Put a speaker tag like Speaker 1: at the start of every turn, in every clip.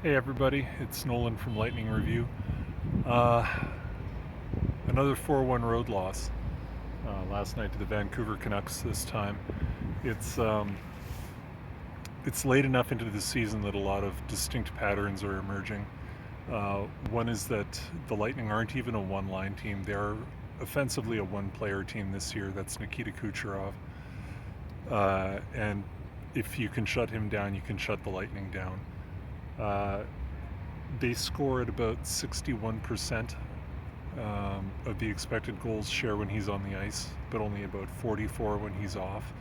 Speaker 1: Hey everybody, it's Nolan from Lightning Review. Uh, Another 4-1 road loss last night to the Vancouver Canucks this time. It's um, it's late enough into the season that a lot of distinct patterns are emerging. One is that the Lightning aren't even a one-line team. They're offensively a one-player team this year. That's Nikita Kucherov. And if you can shut him down, you can shut the Lightning down. Uh, they score at about 61% of the expected goals share when he's on the ice, but only about 44 when he's off.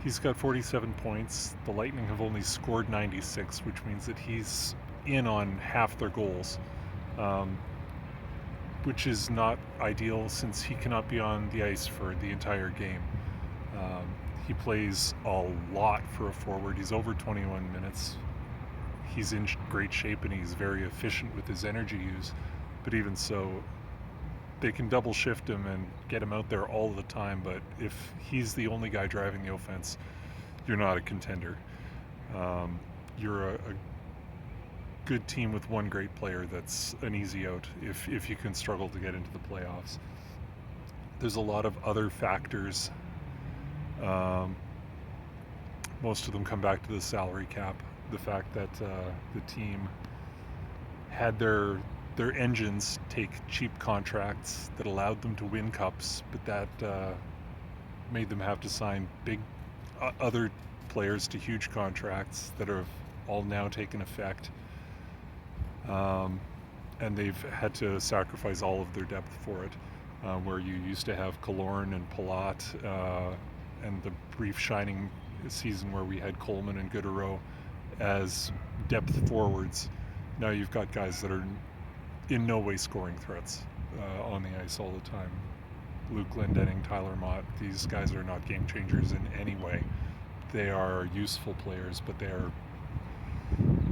Speaker 1: He's got 47 points. The Lightning have only scored 96, which means that he's in on half their goals, um, which is not ideal since he cannot be on the ice for the entire game. Um, he plays a lot for a forward. He's over 21 minutes. He's in great shape and he's very efficient with his energy use. But even so, they can double shift him and get him out there all the time. But if he's the only guy driving the offense, you're not a contender. You're a good team with one great player that's an easy out if you can struggle to get into the playoffs. There's a lot of other factors. Um, Most of them come back to the salary cap. The fact that the team had their engines take cheap contracts that allowed them to win cups, but that made them have to sign big other players to huge contracts that have all now taken effect. Um, and they've had to sacrifice all of their depth for it. Where you used to have Killorn and Palat, and the brief shining season where we had Coleman and Goodereau as depth forwards. Now you've got guys that are in no way scoring threats on the ice all the time. Luke Glendening, Tyler Mott, these guys are not game changers in any way. They are useful players, but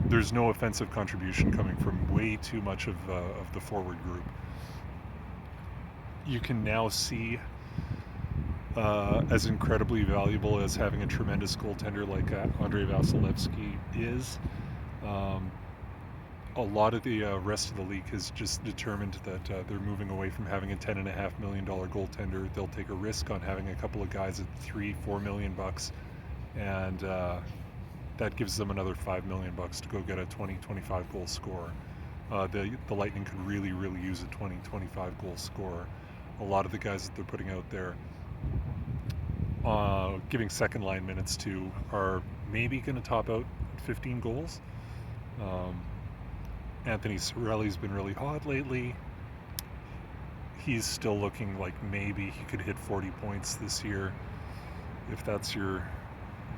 Speaker 1: there's no offensive contribution coming from way too much of the forward group. You can now see as incredibly valuable as having a tremendous goaltender like Andrei Vasilevsky is. Um, a lot of the rest of the league has just determined that they're moving away from having a $10.5 million goaltender. They'll take a risk on having a couple of guys at $3-4 million bucks, and that gives them another $5 million bucks to go get a 20-25 goal scorer. The Lightning could really use a 20-25 goal scorer. A lot of the guys that they're putting out there, giving second line minutes to, are maybe going to top out 15 goals. Anthony Cirelli's been really hot lately. He's still looking like maybe he could hit 40 points this year. If that's your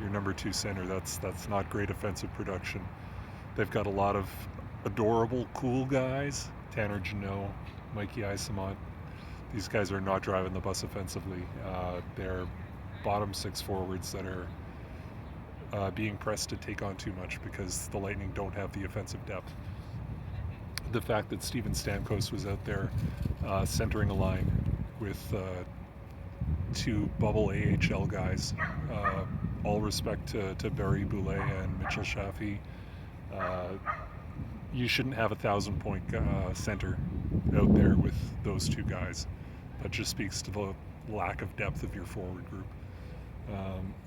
Speaker 1: number two center, that's not great offensive production. They've got a lot of adorable, cool guys. Tanner Jeannot, Mikey Isamont. These guys are not driving the bus offensively. They're bottom six forwards that are being pressed to take on too much because the Lightning don't have the offensive depth. The fact that Steven Stamkos was out there centering a line with two bubble AHL guys, all respect to Barry Boulay and Mitchell Shaffey, you shouldn't have 1,000-point center out there with those two guys. That just speaks to the lack of depth of your forward group.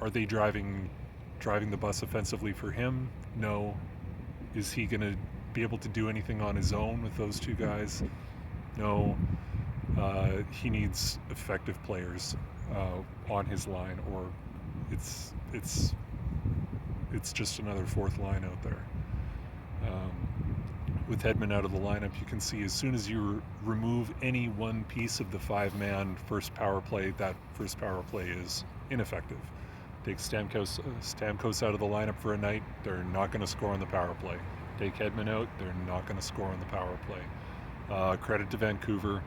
Speaker 1: Are they driving the bus offensively for him? No. Is he going to be able to do anything on his own with those two guys? No. He needs effective players on his line, or it's just another fourth line out there. With Hedman out of the lineup, you can see as soon as you remove any one piece of the five-man first power play, that first power play is ineffective. Take Stamkos out of the lineup for a night, they're not going to score on the power play. Take Hedman out, they're not going to score on the power play. Credit to Vancouver.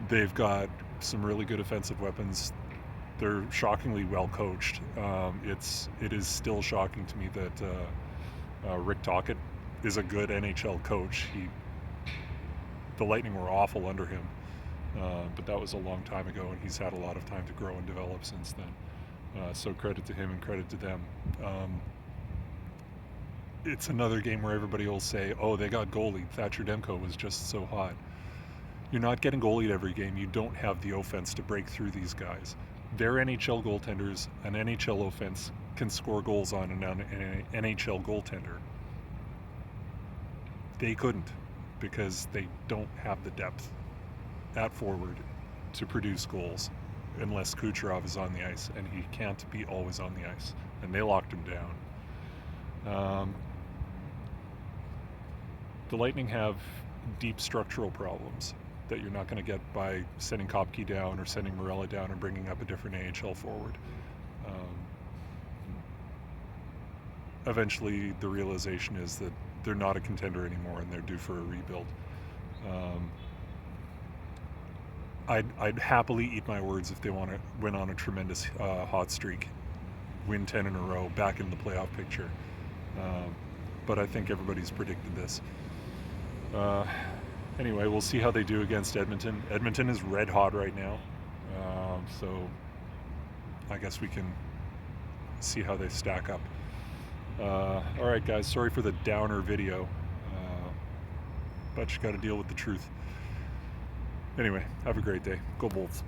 Speaker 1: They've got some really good offensive weapons. They're shockingly well coached. It is still shocking to me that Rick Tocchet is a good NHL coach. The Lightning were awful under him, but that was a long time ago, and he's had a lot of time to grow and develop since then. So credit to him and credit to them. it's another game where everybody will say, oh, they got goalied. Thatcher Demko was just so hot. You're not getting goalied every game. You don't have the offense to break through these guys. They're NHL goaltenders. An NHL offense can score goals on an NHL goaltender. They couldn't, because they don't have the depth at forward to produce goals unless Kucherov is on the ice, and he can't be always on the ice. And they locked him down. The Lightning have deep structural problems that you're not going to get by sending Kopke down or sending Morella down and bringing up a different AHL forward. Eventually, the realization is that they're not a contender anymore, and they're due for a rebuild. I'd happily eat my words if they want to win on a tremendous hot streak, win 10 in a row, back in the playoff picture. But I think everybody's predicted this. Anyway, we'll see how they do against Edmonton. Edmonton is red hot right now, so I guess we can see how they stack up. All right, guys, sorry for the downer video, but you got to deal with the truth. Anyway, have a great day. Go Bolts.